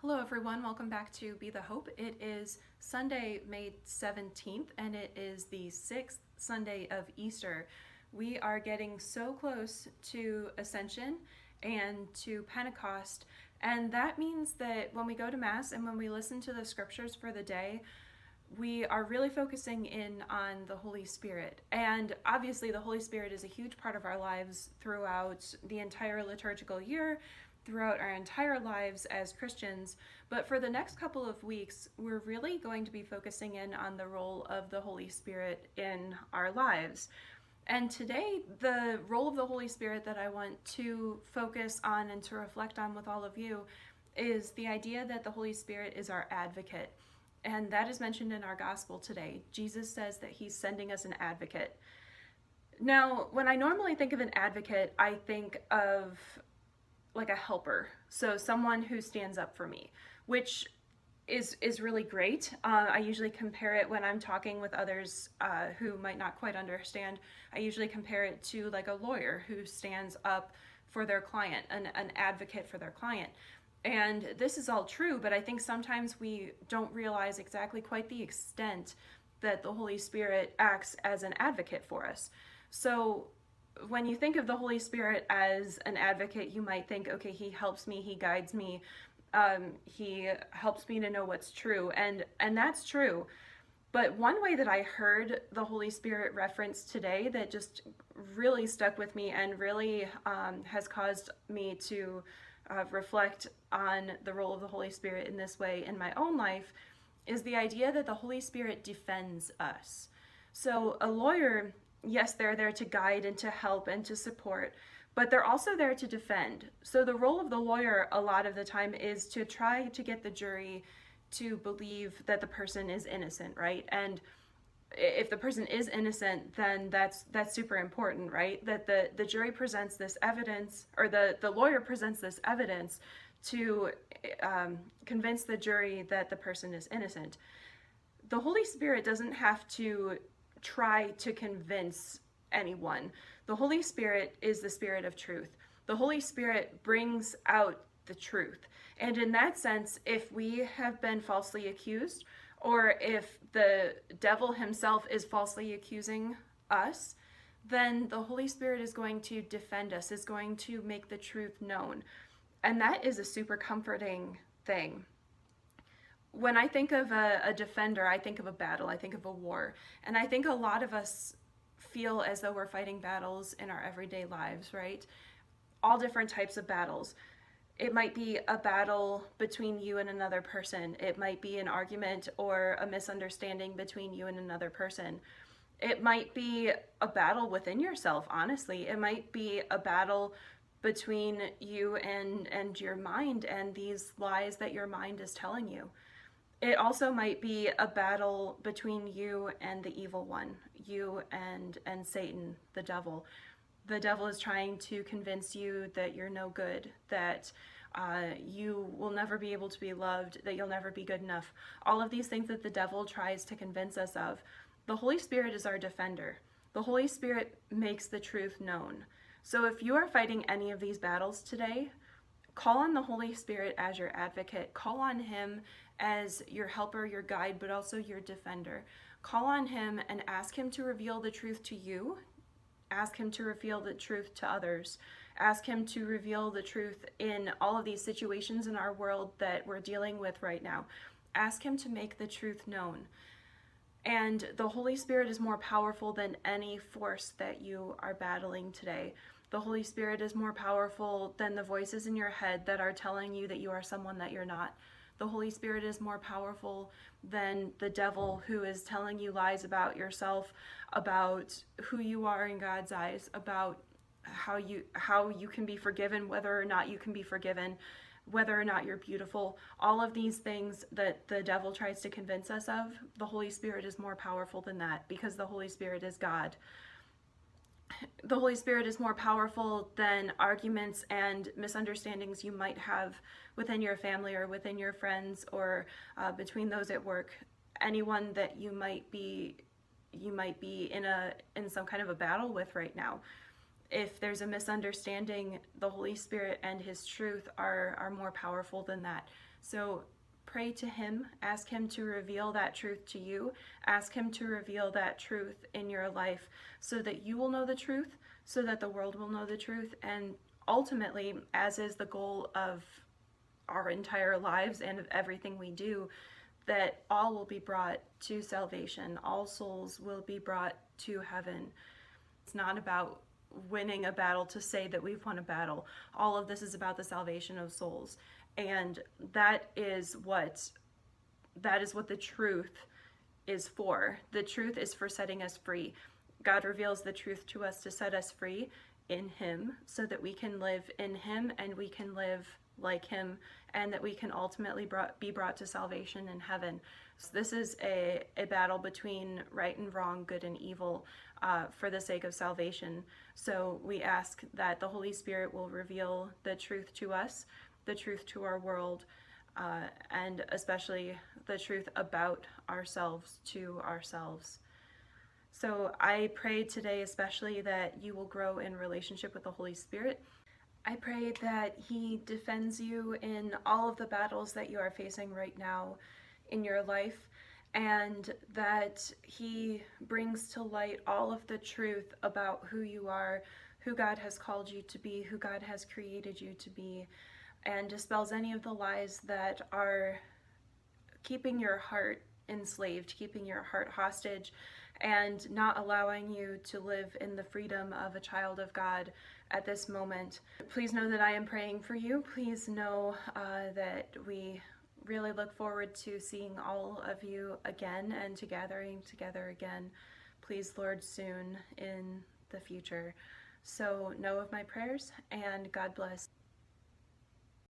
Hello everyone, welcome back to Be the Hope. It is Sunday, May 17th, and it is the 6th Sunday of Easter. We are getting so close to Ascension and to Pentecost, and that means that when we go to Mass and when we listen to the scriptures for the day, we are really focusing in on the Holy Spirit. And obviously, the Holy Spirit is a huge part of our lives throughout the entire liturgical year, throughout our entire lives as Christians. But for the next couple of weeks, we're really going to be focusing in on the role of the Holy Spirit in our lives. And today, the role of the Holy Spirit that I want to focus on and to reflect on with all of you is the idea that the Holy Spirit is our advocate. And that is mentioned in our gospel today. Jesus says that he's sending us an advocate. Now, when I normally think of an advocate, I think of like a helper. So someone who stands up for me, which is really great. I usually compare it when I'm talking with others who might not quite understand. I usually compare it to like a lawyer who stands up for their client, an advocate for their client. And this is all true, but I think sometimes we don't realize exactly quite the extent that the Holy Spirit acts as an advocate for us. So when you think of the Holy Spirit as an advocate, you might think, okay, he helps me, he guides me, he helps me to know what's true, and that's true. But one way that I heard the Holy Spirit referenced today that just really stuck with me and really has caused me to reflect on the role of the Holy Spirit in this way in my own life is the idea that the Holy Spirit defends us. So a lawyer, yes, they're there to guide and to help and to support, but they're also there to defend. So the role of the lawyer a lot of the time is to try to get the jury to believe that the person is innocent, right? And if the person is innocent, then that's super important, right? That the jury presents this evidence, or the lawyer presents this evidence to convince the jury that the person is innocent. The Holy Spirit doesn't have to try to convince anyone. The Holy Spirit is the Spirit of truth. The Holy Spirit brings out the truth. And in that sense, if we have been falsely accused, or if the devil himself is falsely accusing us, then the Holy Spirit is going to defend us, is going to make the truth known. And that is a super comforting thing. When I think of a defender, I think of a battle, I think of a war. And I think a lot of us feel as though we're fighting battles in our everyday lives, right? All different types of battles. It might be a battle between you and another person. It might be an argument or a misunderstanding between you and another person. It might be a battle within yourself, honestly. It might be a battle between you and your mind and these lies that your mind is telling you. It also might be a battle between you and the evil one, you and Satan, the devil. The devil is trying to convince you that you're no good, that you will never be able to be loved, that you'll never be good enough. All of these things that the devil tries to convince us of. The Holy Spirit is our defender. The Holy Spirit makes the truth known. So if you are fighting any of these battles today, call on the Holy Spirit as your advocate. Call on him as your helper, your guide, but also your defender. Call on him and ask him to reveal the truth to you. Ask him to reveal the truth to others. Ask him to reveal the truth in all of these situations in our world that we're dealing with right now. Ask him to make the truth known. And the Holy Spirit is more powerful than any force that you are battling today. The Holy Spirit is more powerful than the voices in your head that are telling you that you are someone that you're not. The Holy Spirit is more powerful than the devil who is telling you lies about yourself, about who you are in God's eyes, about how you can be forgiven, whether or not you can be forgiven, whether or not you're beautiful. All of these things that the devil tries to convince us of, the Holy Spirit is more powerful than that, because the Holy Spirit is God. The Holy Spirit is more powerful than arguments and misunderstandings you might have within your family or within your friends or between those at work. Anyone that you might be in some kind of a battle with right now. if there's a misunderstanding, the Holy Spirit and His truth are more powerful than that. So pray to Him, ask Him to reveal that truth to you, ask Him to reveal that truth in your life so that you will know the truth, so that the world will know the truth, and ultimately, as is the goal of our entire lives and of everything we do, that all will be brought to salvation. All souls will be brought to heaven. It's not about winning a battle to say that we've won a battle. All of this is about the salvation of souls. And that is what the truth is for. The truth is for setting us free. God reveals the truth to us to set us free in Him so that we can live in Him and we can live like Him, and that we can ultimately be brought to salvation in heaven. So this is a battle between right and wrong, good and evil, for the sake of salvation. So we ask that the Holy Spirit will reveal the truth to us, the truth to our world, and especially the truth about ourselves to ourselves. So I pray today especially that you will grow in relationship with the Holy Spirit. I pray that He defends you in all of the battles that you are facing right now in your life, and that He brings to light all of the truth about who you are, who God has called you to be, who God has created you to be, and dispels any of the lies that are keeping your heart enslaved, keeping your heart hostage, and not allowing you to live in the freedom of a child of God at this moment. Please know that I am praying for you. Please know that we really look forward to seeing all of you again and to gathering together again. Please, Lord, soon in the future. So know of my prayers, and God bless.